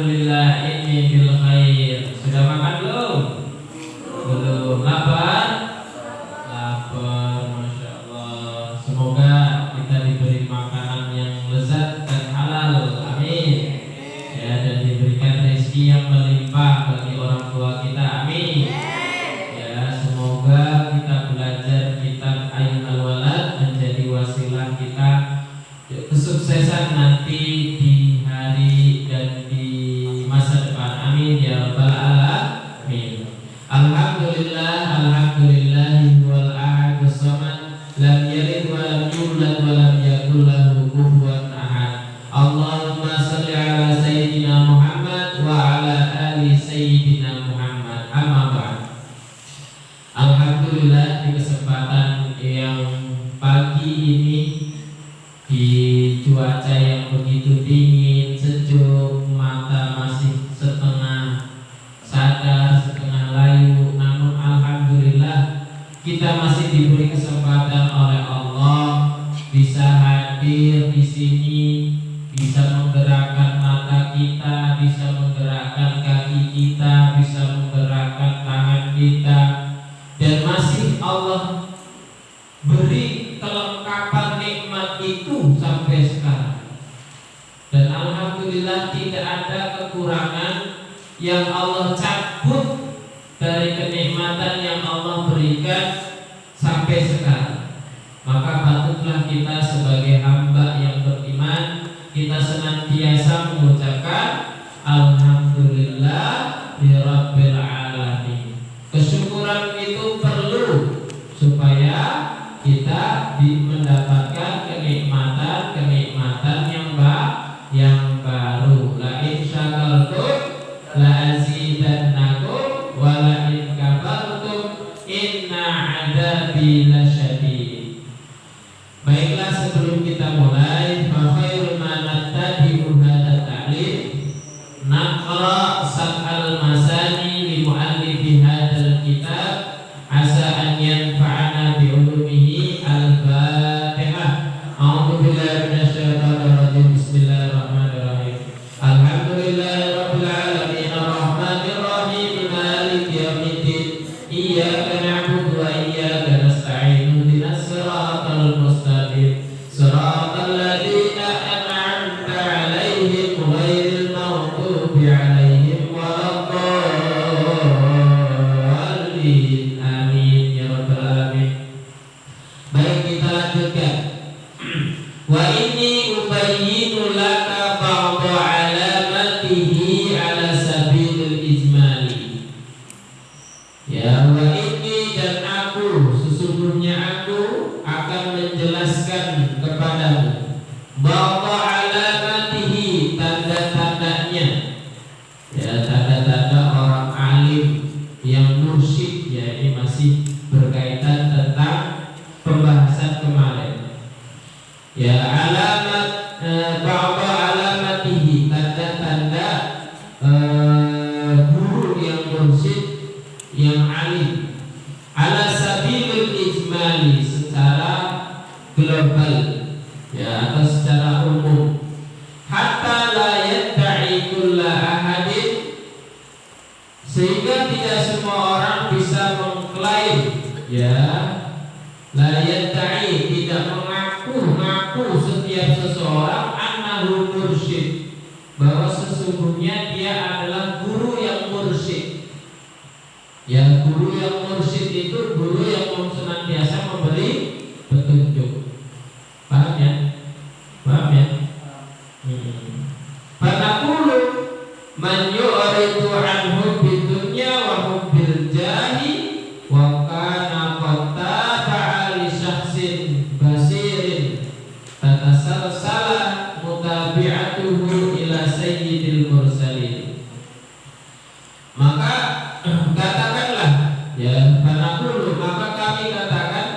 alhamdulillah ini bil khair. Sudah makan belum? Belum. Lapar? Lapar, masya Allah. Semoga kita diberi makanan yang lezat dan halal. Amin. Ya, dan diberikan rezeki yang melimpah bagi orang tua kita. Amin. Ya, semoga kita belajar kitab Ayyuhal Walad menjadi wasilah kita kesuksesan nanti di hari dan di masa depan. Amin ya rabbal alamin. Alhamdulillah, alhamdulillah wal ahadus samad, lam yalid wa lam yulad wa lam yakul lahu kufuwan ahad. Allahumma shalli ala sayyidina Muhammad wa ala ali sayyidina Muhammad. Amma ba'd. Alhamdulillah, di kesempatan yang pagi ini di cuaca yang begitu dingin, sejuk, mata masih setengah sadar, setengah layu, namun alhamdulillah kita masih diberi kesempatan oleh Allah bisa hadir di sini, bisa menggerakkan mata kita, bisa menggerakkan kaki kita, bisa menggerakkan tangan kita, dan masih Allah beri kelengkapan nikmat itu sampai sekarang. Dan alhamdulillah tidak ada kekurangan yang Allah cabut dari kenikmatan yang Allah berikan sampai sekarang. Maka patutlah kita sebagai hamba yang beriman, kita senantiasa mengucapkan alhamdulillah birabbil alamin. Kesyukuran itu perlu supaya kita mendapatkan kenikmatan yang baru. La in syakartum la azidannakum wa la in kafartum inna adzabi lasyadid. Baiklah, sebelum kita mulai, fa khairul ma nattabi'u hadza ta'lim naqra sab'al masani li mu'allifi hadzal kitab asa an yanfa'ana bi ulumihi. Al-Fatihah. A'udzu billahi minasyaitonir rajim. Bismillahirrahmanirrahim. Alhamdulillahirabbil alamin arrahmanir rahim maliki yaumiddin. Iyyaka na'budu wa iyyaka nasta'in. Ihdinas siratal mustaqim. Siratal ladzina an'amta 'alaihim ghairil maghdubi 'alaihim waladdallin. Amin ya rabbal alamin. Baik, kita lanjutkan. Wa inni ubayyinu laka ba'da alamatihi ala sabilil ijmali. Ya, wa inni, dan aku, sesungguhnya aku akan menjelaskan kepadamu ba'da alamatihi, tanda-tandanya. Ya, tanda-tanda orang alim yang mursyid. Ya, ini masih berkaitan tentang pembahasan kemarin. Ya, alamat ba'da alamatihi, tanda-tanda guru yang mursyid, yang alim, ala sabilil ijmali, secara global, ya, atau secara umum. Hatta la yadda'i kulla ahadin, sehingga tidak semua orang bisa mengklaim, ya, la yadda'i, tidak mengaku setiap seseorang annahu mursyid, bahwa sesungguhnya dia adalah guru yang mursyid. Ya, guru yang mursyid itu guru yang senantiasa memberi petunjuk. Paham ya? Paham ya? Fataqulu man yu'ridu an hubbi dunya wa hubbil jahi wa kana qatta'a li syakhsin basirin tatasalsala mutabi'atuhu ila sayyidil mursalin. Maka katakanlah, ya, fataqulu, maka kami katakan,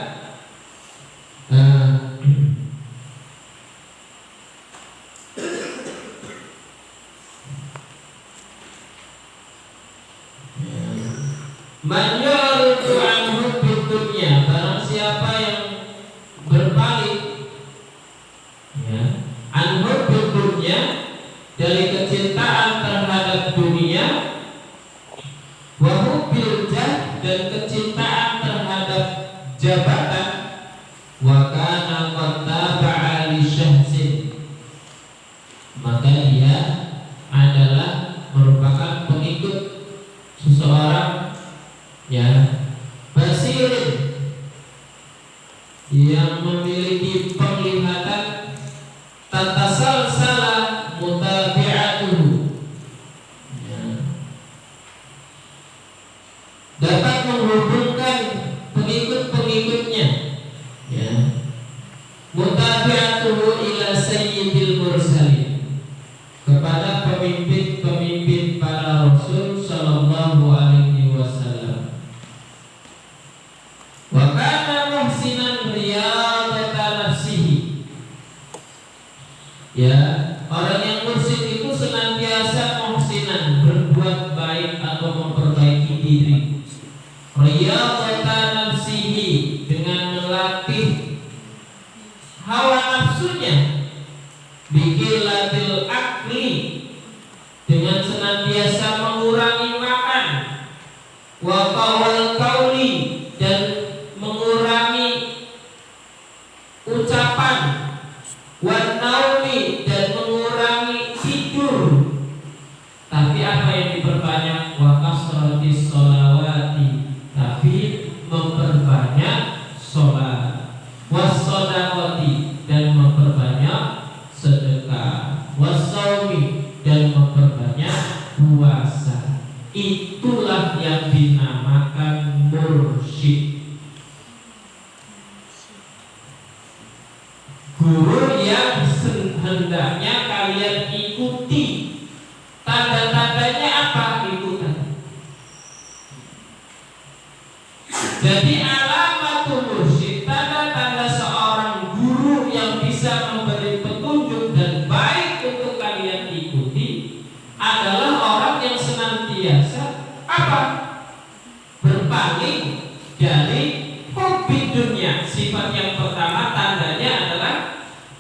man yuridu an hubbid dunya, barang siapa yang berpaling, ya, an hubbid dunya, dari kecintaan terhadap terhadap dunia, wa hubbil jah, dan kecintaan terhadap jabatan, wa kana qad taba'a li syahsin, maka dia adalah merupakan pengikut seseorang basirin, yang memiliki penglihatan, tatasalsala mutabi'atuhu, dapat menghubungkan pengikut-pengikutnya, mutabi'atuhu ila sayyidil mursalin, kepada pemimpin-pemimpin para rasul sallallahu alaihi wasallam. Wa kana muhsinan riyadata nafsihi, orang yang mursid itu senantiasa muhsinan, berbuat baik atau memperbaiki diri. Riyadata nafsihi, dengan melatih hawa nafsunya. Biqillatil akli, dengan senantiasa mengurangi makan. Wa qawal qauli, dan mengurangi ucapan. Wa naumi, dan mengurangi tidur. Tapi apa yang diperbanyak? Wa kasratis sholawati, tapi memperbanyak sholat. Was-shadaqati, dan memperbanyak sedekah. Was-shaumi, dan memperbanyak puasa. Itulah yang dinamakan mursyid, guru yang hendaknya kalian ikuti. Tanda-tandanya apa? Ikutan. Jadi alamatul mursyid, tanda-tanda seorang guru yang bisa memberi petunjuk dan baik untuk kalian ikuti adalah orang yang senantiasa apa? Berpaling dari hobi dunia. Sifat yang pertama tandanya adalah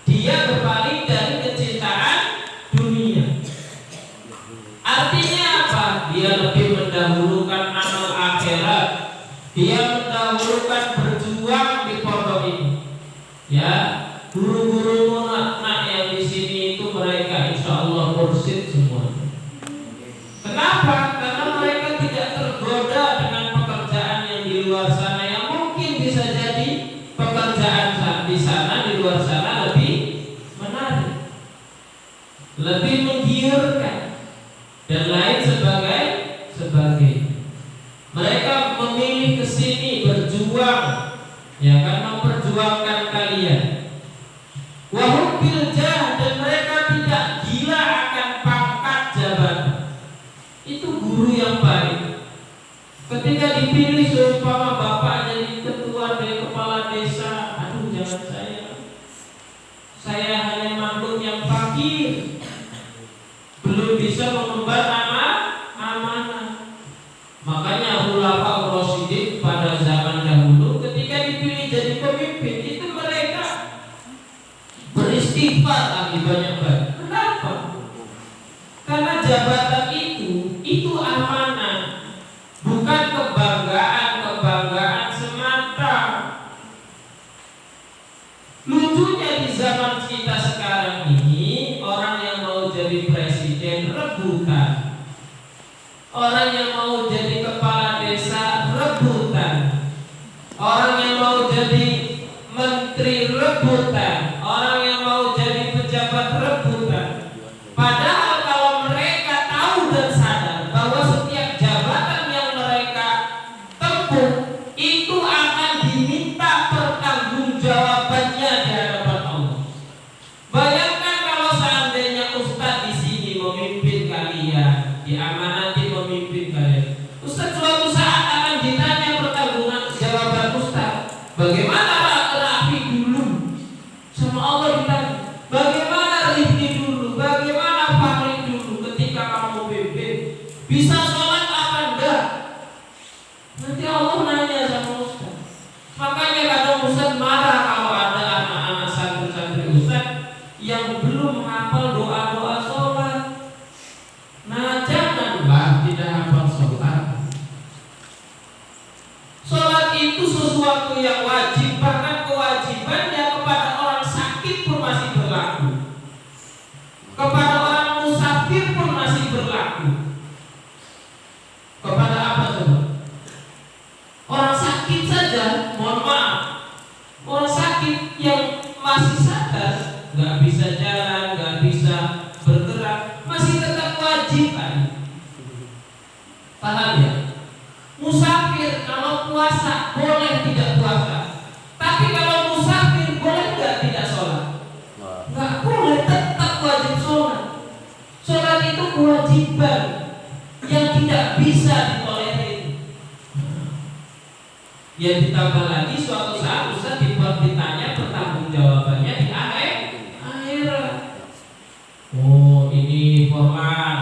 dia berpaling dari kecintaan dunia. Artinya apa? Dia lebih mendahulukan amal akhirat. Dia mendahulukan berjuang di pondok ini. Guru-guru nak yang di sini itu mereka insya Allah mursyid semua. Kenapa? Karena mereka tidak tergoda dengan pekerjaan yang di luar sana, yang mungkin bisa jadi pekerjaan di sana, di luar sana lebih menarik, lebih menggiurkan, dan lain sebagainya. Mereka memilih kesini berjuang, memperjuangkan kalian. Wahubbil jah, dan mereka tidak gila akan pangkat jabatan. Itu guru yang baik. Ketika dipilih seumpama bapak jadi ketua dari kepala desa, aduh jangan saya hanya makhluk yang fakir, belum bisa mengemban amanah. Makanya khulafaur rasyidin pada zaman dahulu ketika dipilih jadi pemimpin itu mereka beristighfar lagi banyak-banyak. Kenapa? Karena jabatan itu amanah, bukan kebanggaan semata. Lucunya di zaman kita sekarang ini, orang yang mau jadi presiden rebutan, orang yang mau jadi kepala desa rebutan, orang yang mau jadi menteri rebutan, orang yang mau jadi pejabat rebutan. Padahal kalau mereka tahu dan sadar bahwa setiap jabatan yang mereka tempuh itu akan diminta pertanggungjawabannya di hadapan Allah. Bayangkan kalau seandainya ustadz di sini memimpin kalian, diamanati memimpin kalian. Ustadz suatu saat akan ditanya pertanggungjawaban ustadz. Bagaimana Rafi dulu? Sama Allah ditanya. Bagaimana Rifki dulu? bergerak, masih tetap kewajiban. Paham ya? Musafir kalau puasa boleh tidak puasa, tapi kalau musafir boleh nggak tidak sholat? Nggak boleh, tetap wajib sholat. Sholat itu kewajiban yang tidak bisa ditolerir. Yang ditambah lagi suatu saat Ustaz ditanya pertanggungjawabannya di akhirat. Oh ini Quran,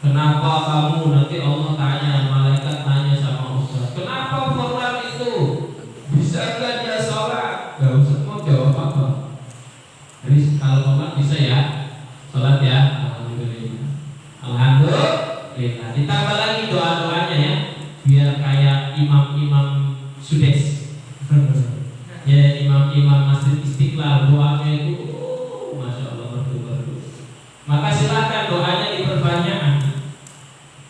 kenapa kamu, nanti Allah tanya, malaikat tanya sama Ustaz, kenapa Quran itu bisa nggak dia sholat? Gak usah mau jawab apa. Jadi kalau Quran bisa ya sholat ya, alhamdulillah. Alhamdulillah. Ditambah lagi doa-doanya ya, biar kayak imam-imam Sudes. Ya imam-imam Masjid Istiqlal doanya itu masya Allah merdu-merdu. Maka silakan doanya diperbanyak.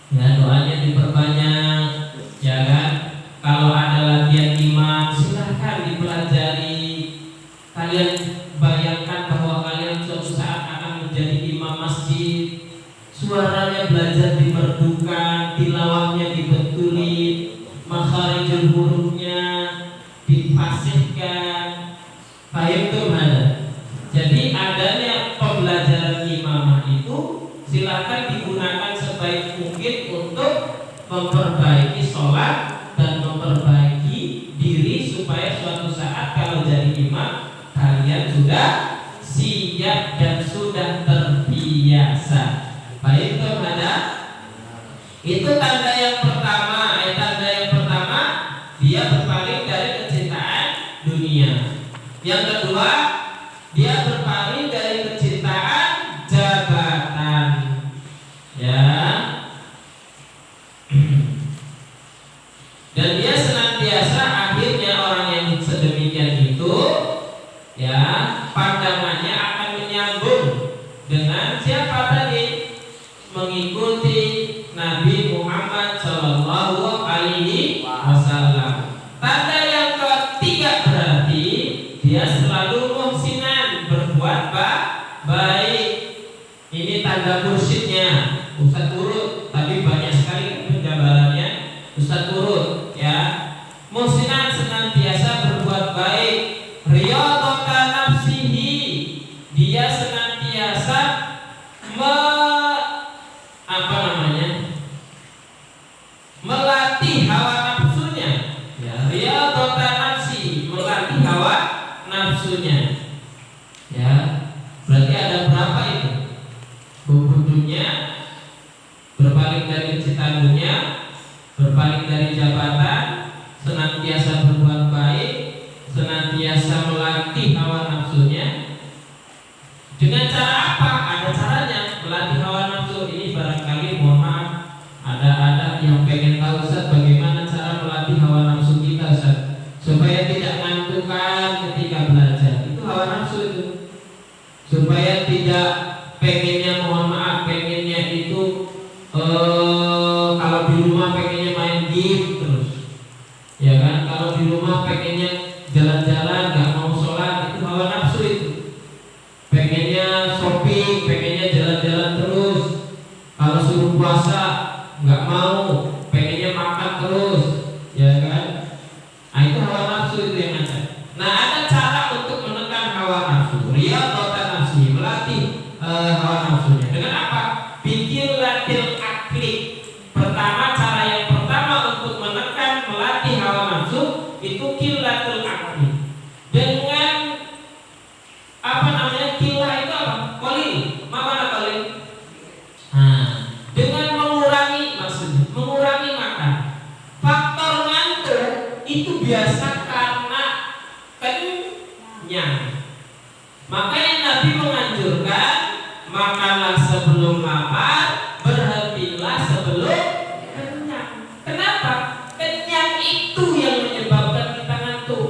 Ya doanya diperbanyak, ya kan? Kalau ada latihan iman silakan dipelajari. Kalian bayangkan bahwa kalian suatu saat akan menjadi imam masjid. Suaranya belajar dimerdukan, tilawahnya dibetulin, makharijul hurufnya difasihkan. Paham tuh mana? Jadi adanya pembelajaran imamah itu silakan digunakan sebaik mungkin untuk memperbaiki sholat dan memperbaiki diri supaya suatu saat kalau jadi imam kalian sudah siap dan sudah terbiasa. Baik kepada itu tanda yang pertama. Tanda yang pertama dia berpaling dari kecintaan dunia. Yang kedua dia berpaling dari kecintaan jabatan. Ya. Dan dia senantiasa akhirnya orang yang sedemikian itu ya pandangannya akan menyambung dengan siapa tadi? Mengikuti Nabi Muhammad Shallallahu Alaihi Wasallam. Tanda yang ketiga berarti dia selalu muhsinan, berbuat baik. Ini tanda mursyidnya. Ustaz urut, tapi banyak sekali penjabarannya. Ustaz urut ya. Muhsinan senantiasa berbuat baik. Riyadhatan nafsihi, dia senantiasa melatih hawa nafsunya. Ya, riyadhatan nafsi, melatih hawa nafsunya. Ya, berarti ada berapa itu? Bukunya berpaling dari kecintaan dunia, berpaling dari jabatan, senantiasa berbuat baik, senantiasa melatih hawa nafsunya. Dengan cara apa? Ada caranya melatih hawa nafsu ini. Barangkali mohon maaf, ada yang pengen tahu Ustaz bagaimana cara melatih hawa nafsu kita Ustaz supaya tidak ngantukan ketika belajar. Itu hawa nafsu itu. Supaya tidak pengennya, mohon maaf, pengennya itu kalau di rumah pengennya main game terus. Ya kan? Kalau di rumah pengennya jalan-jalan, gak mau sholat, itu hawa nafsu itu. Pengennya shopping, pengennya jalan-jalan terus. Kalau suruh puasa nggak mau, pengennya makan terus, ya kan? Nah itu hawa nafsu itu yang ada. Nah ada cara untuk menekan hawa nafsu. Riyadhatan nafsi, melatih hawa nafsunya. Dengan apa? Bikin latil akli. Pertama, cara yang pertama untuk menekan, melatih hawa nafsu itu kilatul akli. Dengan apa namanya? Kilah itu apa? Kolil. Mana kolil? Nah, dengan mengurangi, maksudnya mengurangi makan. Faktor ngantuk itu biasa karena kenyang. Makanya Nabi menganjurkan makanlah sebelum lapar, berhentilah sebelum kenyang. Kenapa? Kenyang itu yang menyebabkan kita ngantuk.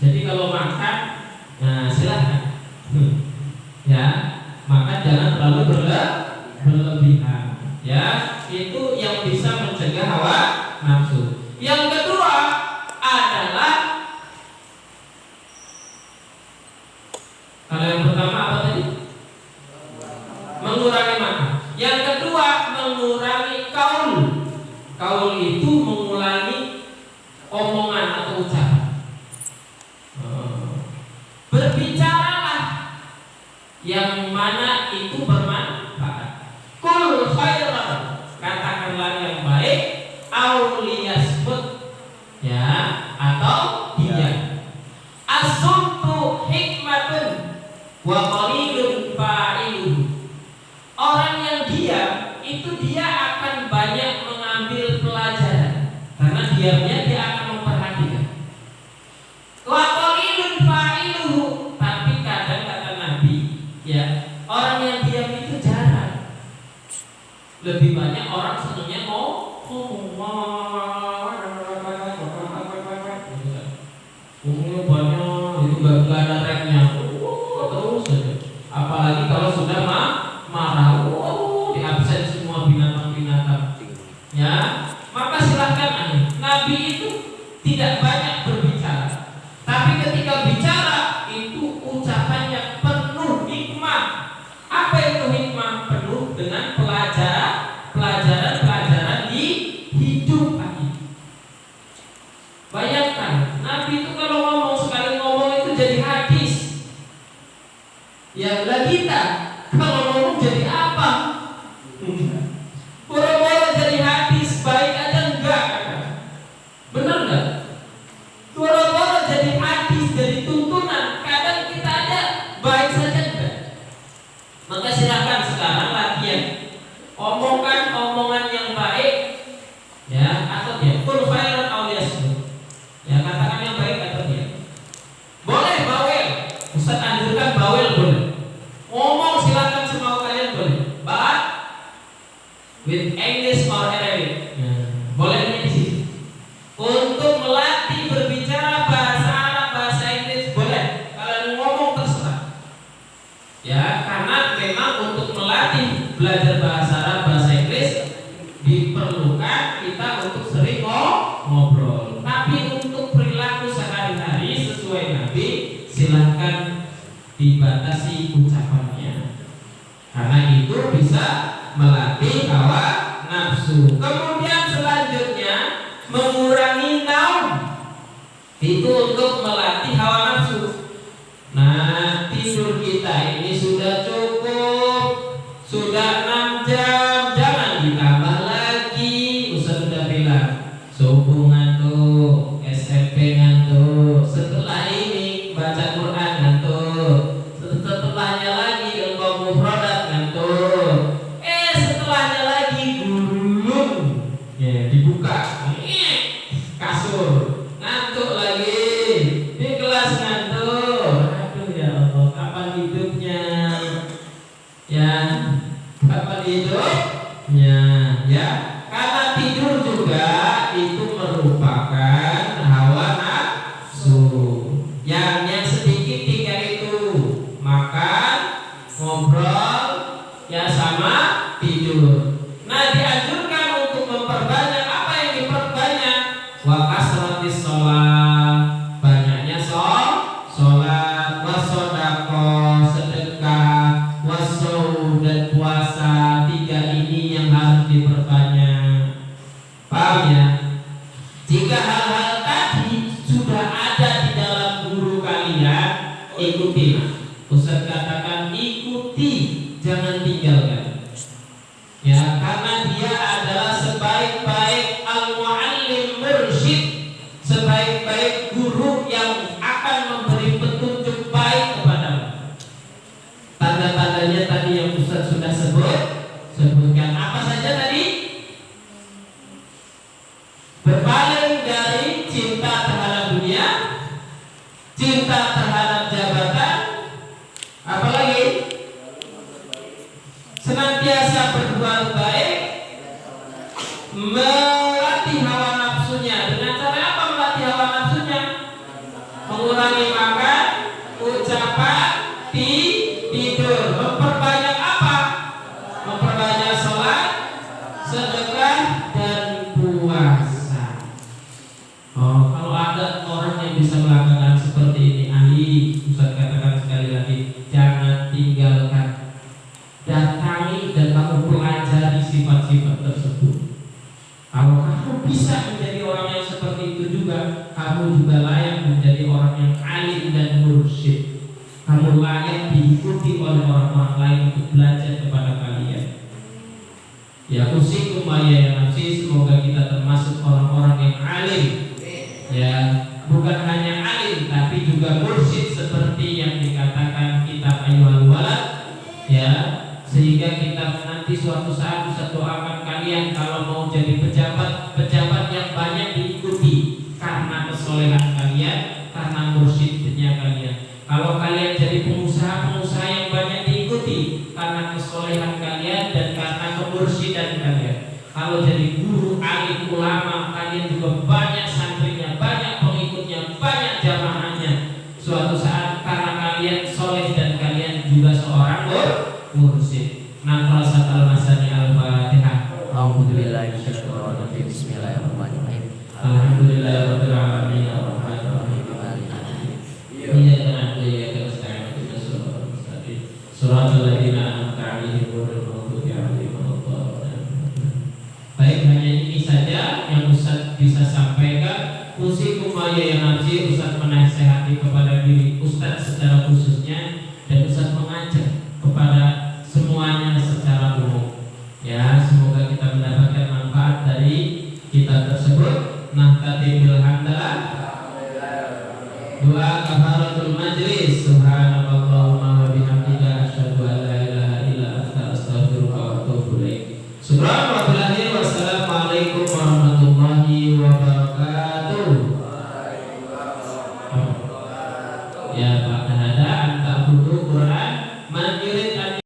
Jadi kalau makan, nah silahkan ya, makan jangan terlalu berlebihan. Ya, itu yang bisa mencegah hawa nafsu. Yang kedua adalah, kalau yang pertama apa tadi? mengurangi makan. Yang kedua, mengurangi kaul. Kaul itu mengulangi omongan atau ucapan. Berbicaralah yang mana itu bermanfaat. Qul khairan, katakanlah yang baik, au liyasmut, ya, atau diam. As-sumtu hikmatun wa qalilun fa'iluhu. Orang yang diam itu dia akan banyak mengambil pelajaran karena diamnya dia akan memperhatikan. Wa qalilun fa'iluhu, tapi kadang kata Nabi, ya, orang yang diam itu jarang. Lebih banyak orang senangnya ngomong banyak, itu gak ada remnya, terus saja. Apalagi kalau sudah marah, di absen semua binatang-binatang. Ya, maka silahkan. Nabi itu tidak banyak berbicara, tapi ketika bicara itu ucapannya penuh hikmah. Apa itu hikmah? Penuh dengan pelajaran di hidup lagi. Bayangkan, Nabi itu kalau ngomong, sekali ngomong itu jadi hadis. Ya lah, kita kalau ngomong jadi apa? Boro-boro jadi hadis, baik aja enggak? Benar enggak? Boro-boro jadi hadis, jadi tuntunan. Kadang kita aja baik saja enggak. Maka silakan sekarang latihan. Omongkan omongan yang baik, ya, atau dia qul khairan aw liyasmut. Ya, katakan yang baik atau dia. Boleh bawel, Ustaz anjurkan bawel boleh. Ngomong silakan semau kalian boleh. But with English or Arabic. Ya. Bolehnya di sini. Untuk melatih berbicara bahasa Arab, bahasa Inggris boleh. Kalian ngomong terserah. Ya, karena memang untuk melatih belajar bahasa Arab, bahasa Inggris diperlukan kita untuk sering ngobrol. Tapi untuk perilaku sehari-hari sesuai Nabi, silahkan dibatasi ucapannya, karena itu bisa melatih hawa nafsu. Kemudian selanjutnya mengurangi naum, itu untuk melatih hawa nafsu. Nah, tidur kita ini sudah cukup, sudah 6 jam, jangan ditambah lagi. Ustaz sudah bilang, subuh ngantuk, SMP ngantuk, setelah ini baca Quran ngantuk, setelahnya lagi ilmu mufradat ngantuk, setelahnya lagi gulung, ya, dibuka kasur ngantuk lagi, di kelas ngantuk. Aduh ya Allah, kapan hidupnya? Ya, kapan hidupnya? Ya, karena tidur juga itu merupakan hawa nafsu. Yang sedikit 3 itu makan, ngobrol, ya, sama tidur. Nah, dianjurkan untuk memperbanyak. Apa yang diperbanyak? Wa kasratis sholat, banyaknya sholat, wasodaqah, sedekah, wasaum, dan puasa. 3 ini yang harus diperbanyak. Paham ya? Jika hal-hal tadi sudah ada di dalam guru kalian, ikuti. Ustaz katakan ikuti, jangan tinggalkan. Ya, karena dia adalah sebaik-baik al-muallim mursyid, sebaik-baik guru yang akan memberi petunjuk baik kepadamu. Tanda-tandanya tadi yang Ustaz sudah sebutkan. Apa saja tadi? Berpaling dari cinta terhadap dunia, cinta terhadap jabatan, apalagi senantiasa berbuat baik, melatih hawa nafsunya. Dengan cara apa melatih hawa nafsunya? Mengurangi makan, ucapan, tidur. Memperbanyak apa? Memperbanyak sholat, sedekah, dan puasa. Kalau ada orang yang bisa melakukan seperti ini, Ustaz katakan sekali lagi, jangan tinggalkan. Datang sifat-sifat tersebut. Kalau kamu bisa menjadi orang yang seperti itu juga, kamu juga layak menjadi orang yang alim dan mursyid. Kamu layak diikuti oleh orang-orang lain untuk belajar kepada kalian. Ya usikum ya nafsi, semoga kita termasuk orang-orang yang alim. Ya, bukan hanya alim tapi juga mursyid seperti yang dikatakan kitab Ayyuhal Walad. Ya, sehingga kita nanti suatu saat bisa doakan kalian kalau mau jadi pejabat yang banyak diikuti karena kesolehan kalian, karena mursyidnya kalian. Kalau kalian jadi pengusaha yang banyak diikuti karena kesolehan kalian dan karena kemursyidan kalian. Kalau jadi guru, alim, ulama, kalian juga banyak santrinya, banyak pengikutnya, banyak jamaahnya. Suatu saat karena kalian soleh dan kalian juga seorang mursyid. Naqra al-masani al-Fatihah. A'udzubillahi minasyaitonir rajim. Bismillahirrahmanirrahim. Alhamdulillahirabbil alamin arrahmanir rahim maliki iyyaka na'budu wa iyyaka nasta'in ihdinas siratal mustaqim siratal ladzina an'amta 'alaihim ghairil maghdubi 'alaihim waladdallin. Baik, hanya ini saja yang Ustaz bisa sampaikan. Usikum ya nafsi, Ustaz menasihati kepada diri Ustaz secara khususnya, dan Ustaz mengajak kepada semuanya secara umum. Ya, semoga kita mendapatkan manfaat dari kitab tersebut. Nahtati bil hamdalah. Doa kafaratul majlis.